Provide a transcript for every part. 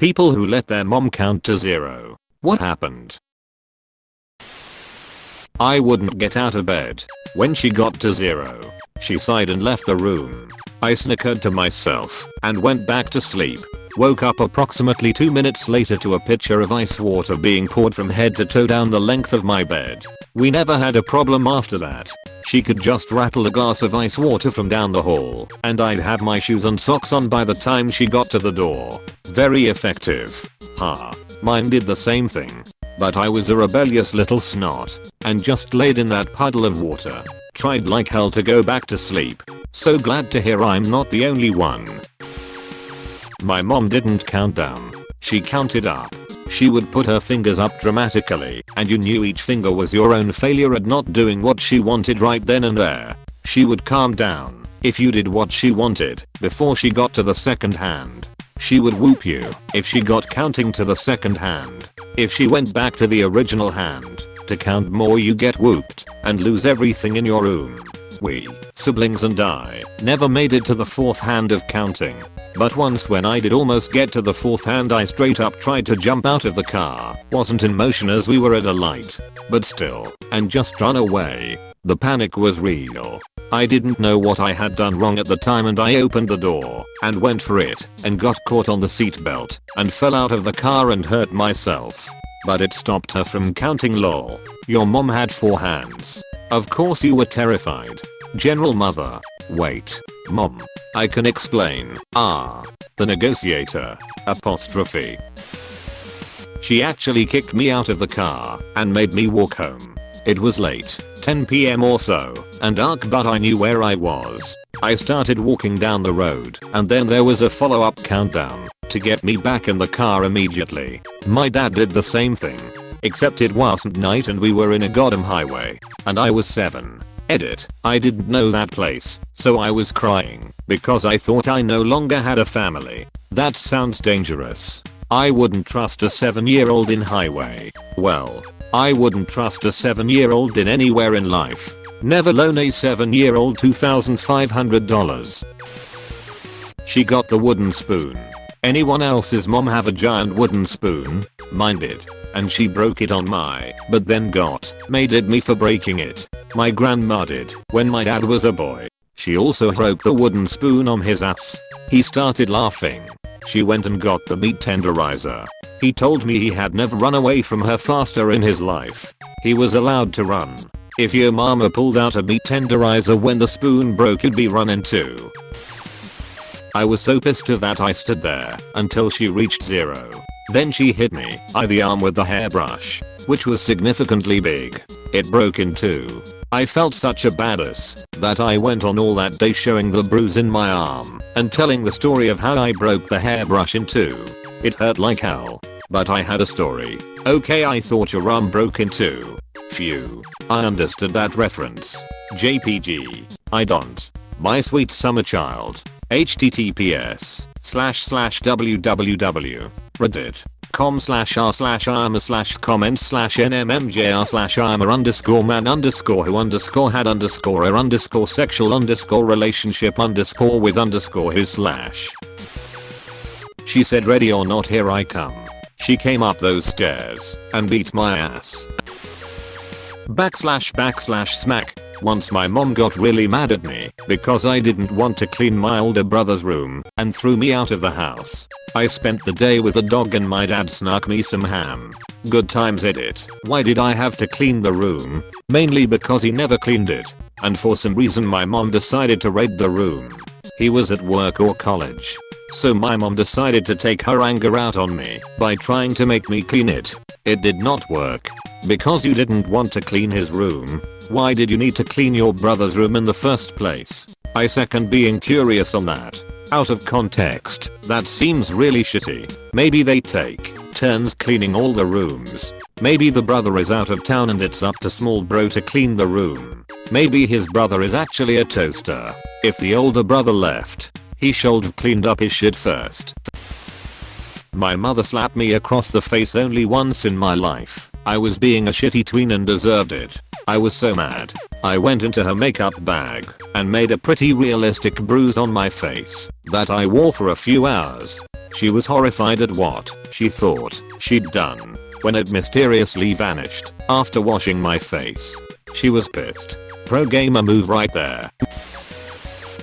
People who let their mom count to 0. What happened? I wouldn't get out of bed. When she got to 0, she sighed and left the room. I snickered to myself and went back to sleep. Woke up approximately 2 minutes later to a pitcher of ice water being poured from head to toe down the length of my bed. We never had a problem after that. She could just rattle a glass of ice water from down the hall, and I'd have my shoes and socks on by the time she got to the door. Very effective. Ha. Mine did the same thing. But I was a rebellious little snot, and just laid in that puddle of water. Tried like hell to go back to sleep. So glad to hear I'm not the only one. My mom didn't count down. She counted up. She would put her fingers up dramatically, and you knew each finger was your own failure at not doing what she wanted right then and there. She would calm down if you did what she wanted before she got to the second hand. She would whoop you if she got counting to the second hand. If she went back to the original hand to count more, you get whooped and lose everything in your room. We, siblings and I, never made it to the fourth hand of counting. But once when I did almost get to the fourth hand, I straight up tried to jump out of the car. Wasn't in motion as we were at a light, but still, and just run away. The panic was real. I didn't know what I had done wrong at the time, and I opened the door and went for it and got caught on the seatbelt and fell out of the car and hurt myself. But it stopped her from counting. Lol. Your mom had 4 hands. Of course you were terrified. General mother. Wait. Mom. I can explain. The negotiator. Apostrophe. She actually kicked me out of the car and made me walk home. It was late, 10 PM or so, and dark, but I knew where I was. I started walking down the road, and then there was a follow-up countdown to get me back in the car immediately. My dad did the same thing, except it wasn't night and we were in a goddamn highway, and I was 7. Edit. I didn't know that place, so I was crying because I thought I no longer had a family. That sounds dangerous. I wouldn't trust a 7-year-old in highway. Well, I wouldn't trust a 7-year-old in anywhere in life. Never loan a 7-year-old $2,500. She got the wooden spoon. Anyone else's mom have a giant wooden spoon? Mine did. And she broke it on but then got made at me for breaking it. My grandma did when my dad was a boy. She also broke the wooden spoon on his ass. He started laughing. She went and got the meat tenderizer. He told me he had never run away from her faster in his life. He was allowed to run. If your mama pulled out a meat tenderizer when the spoon broke, you'd be running too. I was so pissed that I stood there until she reached 0. Then she hit me in the arm with the hairbrush, which was significantly big. It broke in 2. I felt such a badass that I went on all that day showing the bruise in my arm and telling the story of how I broke the hairbrush in 2. It hurt like hell, but I had a story. Okay, I thought your arm broke in 2. Phew. I understood that reference. JPG. I don't. My sweet summer child. https://r/r/r/r_comment/nmmjr/r/armor_man_who_had_relationship_with_his/. She said, "Ready or not, here I come." She came up those stairs and beat my ass. //smack. Once my mom got really mad at me because I didn't want to clean my older brother's room and threw me out of the house. I spent the day with the dog and my dad snuck me some ham. Good times. Edit. Why did I have to clean the room? Mainly because he never cleaned it, and for some reason my mom decided to raid the room. He was at work or college. So my mom decided to take her anger out on me by trying to make me clean it. It did not work. Because you didn't want to clean his room, why did you need to clean your brother's room in the first place? I second being curious on that. Out of context, that seems really shitty. Maybe they take turns cleaning all the rooms. Maybe the brother is out of town and it's up to small bro to clean the room. Maybe his brother is actually a toaster. If the older brother left, he should have cleaned up his shit first. My mother slapped me across the face only once in my life. I was being a shitty tween and deserved it. I was so mad. I went into her makeup bag and made a pretty realistic bruise on my face that I wore for a few hours. She was horrified at what she thought she'd done when it mysteriously vanished after washing my face. She was pissed. Pro gamer move right there.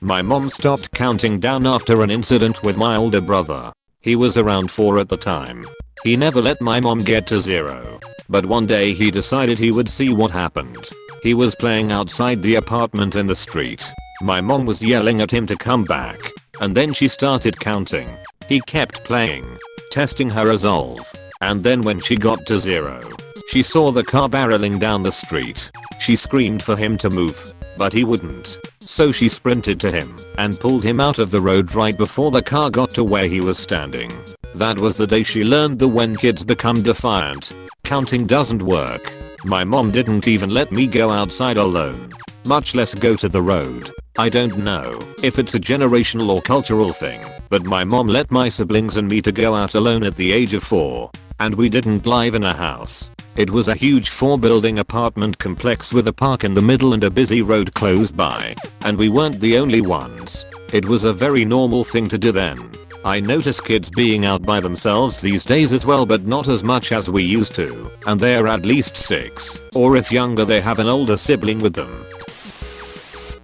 My mom stopped counting down after an incident with my older brother. He was around 4 at the time. He never let my mom get to 0. But one day he decided he would see what happened. He was playing outside the apartment in the street. My mom was yelling at him to come back. And then she started counting. He kept playing, testing her resolve. And then when she got to 0, she saw the car barreling down the street. She screamed for him to move, but he wouldn't. So she sprinted to him and pulled him out of the road right before the car got to where he was standing. That was the day she learned that when kids become defiant, counting doesn't work. My mom didn't even let me go outside alone, much less go to the road. I don't know if it's a generational or cultural thing, but my mom let my siblings and me to go out alone at the age of 4. And we didn't live in a house. It was a huge 4-building apartment complex with a park in the middle and a busy road close by. And we weren't the only ones. It was a very normal thing to do then. I notice kids being out by themselves these days as well, but not as much as we used to. And they're at least 6, or if younger they have an older sibling with them.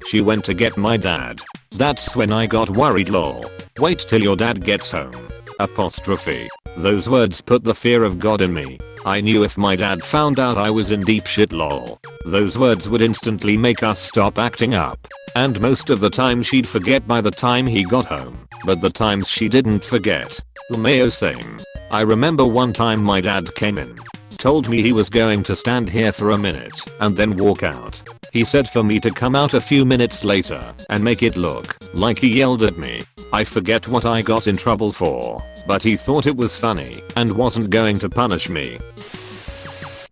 She went to get my dad. That's when I got worried lol. Wait till your dad gets home. Apostrophe. Those words put the fear of God in me. I knew if my dad found out I was in deep shit lol. Those words would instantly make us stop acting up. And most of the time she'd forget by the time he got home. But the times she didn't forget. LMAO same. I remember one time my dad came in. Told me he was going to stand here for a minute and then walk out. He said for me to come out a few minutes later and make it look like he yelled at me. I forget what I got in trouble for, but he thought it was funny and wasn't going to punish me.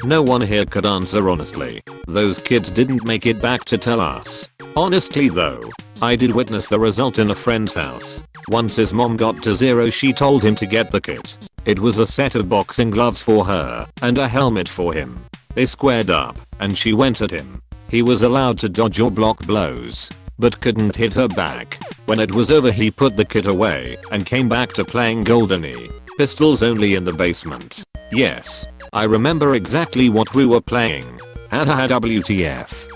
No one here could answer honestly. Those kids didn't make it back to tell us. Honestly though, I did witness the result in a friend's house. Once his mom got to 0, she told him to get the kit. It was a set of boxing gloves for her and a helmet for him. They squared up and she went at him. He was allowed to dodge or block blows, but couldn't hit her back. When it was over he put the kit away and came back to playing Goldeny. Pistols only in the basement. Yes, I remember exactly what we were playing. Haha WTF.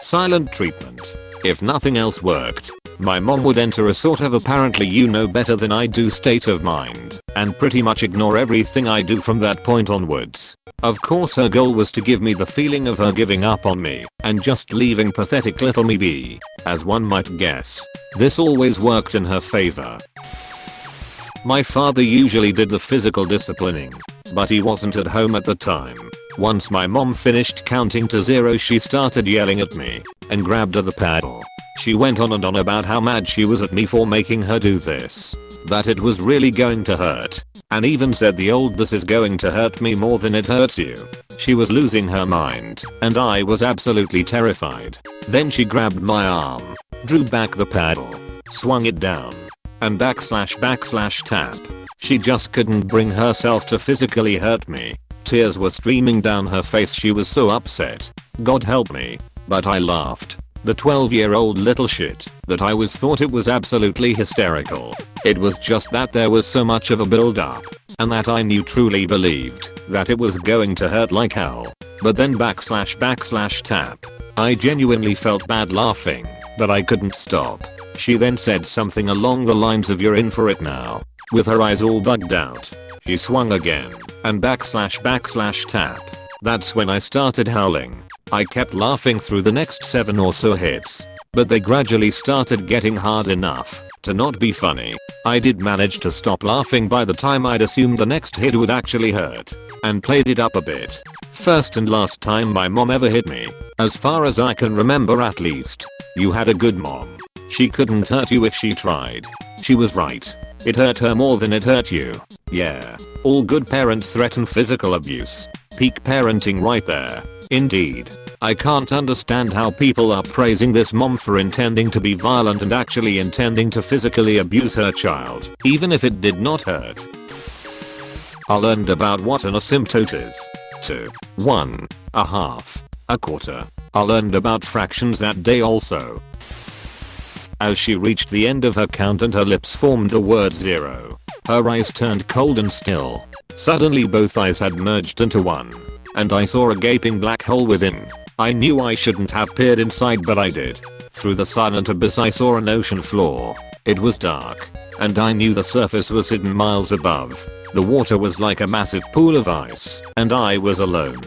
Silent treatment. If nothing else worked, my mom would enter a sort of apparently you know better than I do state of mind and pretty much ignore everything I do from that point onwards. Of course her goal was to give me the feeling of her giving up on me and just leaving pathetic little me be. As one might guess, this always worked in her favor. My father usually did the physical disciplining, but he wasn't at home at the time. Once my mom finished counting to 0 she started yelling at me and grabbed at the paddle. She went on and on about how mad she was at me for making her do this, that it was really going to hurt, and even said the old this is going to hurt me more than it hurts you. She was losing her mind and I was absolutely terrified. Then she grabbed my arm, drew back the paddle, swung it down, and backslash tap. She just couldn't bring herself to physically hurt me. Tears were streaming down her face, she was so upset. God help me. But I laughed. The 12-year-old little shit that I was thought it was absolutely hysterical. It was just that there was so much of a build up and that I knew truly believed that it was going to hurt like hell. But then backslash tap. I genuinely felt bad laughing, but I couldn't stop. She then said something along the lines of you're in for it now. With her eyes all bugged out, she swung again and backslash tap. That's when I started howling. I kept laughing through the next 7 or so hits, but they gradually started getting hard enough to not be funny. I did manage to stop laughing by the time I'd assumed the next hit would actually hurt, and played it up a bit. First and last time my mom ever hit me, as far as I can remember at least. You had a good mom. She couldn't hurt you if she tried. She was right. It hurt her more than it hurt you. Yeah, all good parents threaten physical abuse. Peak parenting right there. Indeed. I can't understand how people are praising this mom for intending to be violent and actually intending to physically abuse her child, even if it did not hurt. I learned about what an asymptote is. 2. 1. a half, a quarter. I learned about fractions that day also. As she reached the end of her count and her lips formed the word 0, her eyes turned cold and still. Suddenly both eyes had merged into one, and I saw a gaping black hole within. I knew I shouldn't have peered inside, but I did. Through the silent abyss I saw an ocean floor. It was dark, and I knew the surface was hidden miles above. The water was like a massive pool of ice, and I was alone.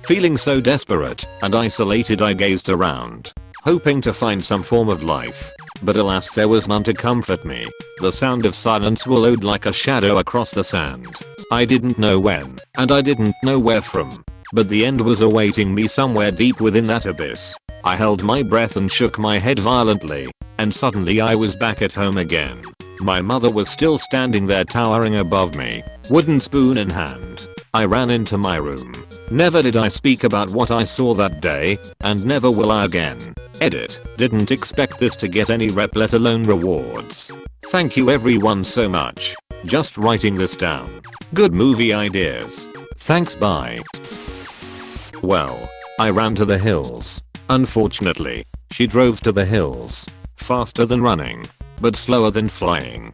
Feeling so desperate and isolated, I gazed around, hoping to find some form of life. But alas, there was none to comfort me. The sound of silence wallowed like a shadow across the sand. I didn't know when, and I didn't know where from, but the end was awaiting me somewhere deep within that abyss. I held my breath and shook my head violently, and suddenly I was back at home again. My mother was still standing there towering above me, wooden spoon in hand. I ran into my room. Never did I speak about what I saw that day, and never will I again. Edit. Didn't expect this to get any rep, let alone rewards. Thank you everyone so much. Just writing this down. Good movie ideas. Thanks, bye. Well, I ran to the hills. Unfortunately, she drove to the hills. Faster than running, but slower than flying.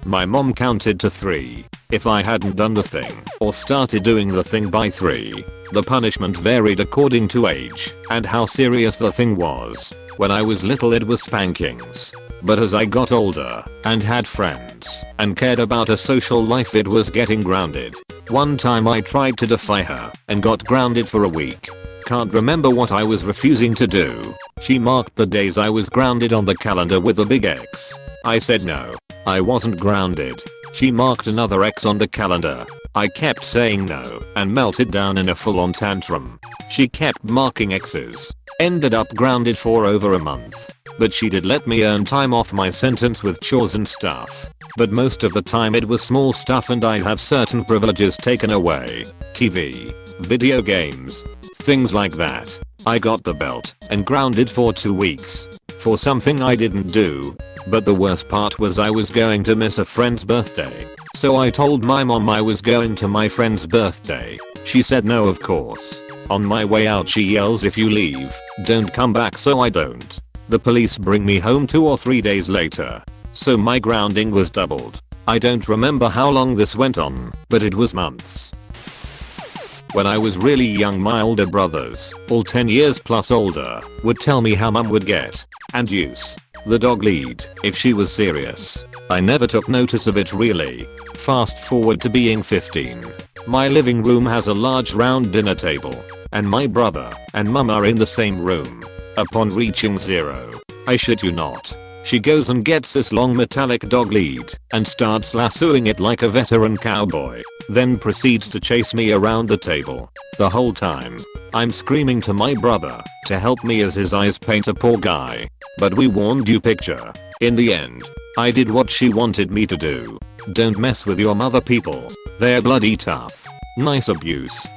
My mom counted to 3. If I hadn't done the thing, or started doing the thing by 3, the punishment varied according to age and how serious the thing was. When I was little it was spankings. But as I got older and had friends and cared about a social life, it was getting grounded. One time I tried to defy her and got grounded for a week. Can't remember what I was refusing to do. She marked the days I was grounded on the calendar with a big X. I said no, I wasn't grounded. She marked another X on the calendar. I kept saying no and melted down in a full-on tantrum. She kept marking X's. Ended up grounded for over a month. But she did let me earn time off my sentence with chores and stuff. But most of the time it was small stuff and I'd have certain privileges taken away. TV, video games, things like that. I got the belt and grounded for 2 weeks. For something I didn't do. But the worst part was I was going to miss a friend's birthday. So I told my mom I was going to my friend's birthday. She said no, of course. On my way out she yells, if you leave, don't come back, so I don't. The police bring me home 2 or 3 days later. So my grounding was doubled. I don't remember how long this went on, but it was months. When I was really young, my older brothers, all 10 years plus older, would tell me how mum would get and use the dog lead if she was serious. I never took notice of it really. Fast forward to being 15. My living room has a large round dinner table, and my brother and mum are in the same room. Upon reaching 0, I shit you not, she goes and gets this long metallic dog lead and starts lassoing it like a veteran cowboy, then proceeds to chase me around the table. The whole time, I'm screaming to my brother to help me as his eyes paint a poor guy. But we warned you picture. In the end, I did what she wanted me to do. Don't mess with your mother, people. They're bloody tough. Nice abuse.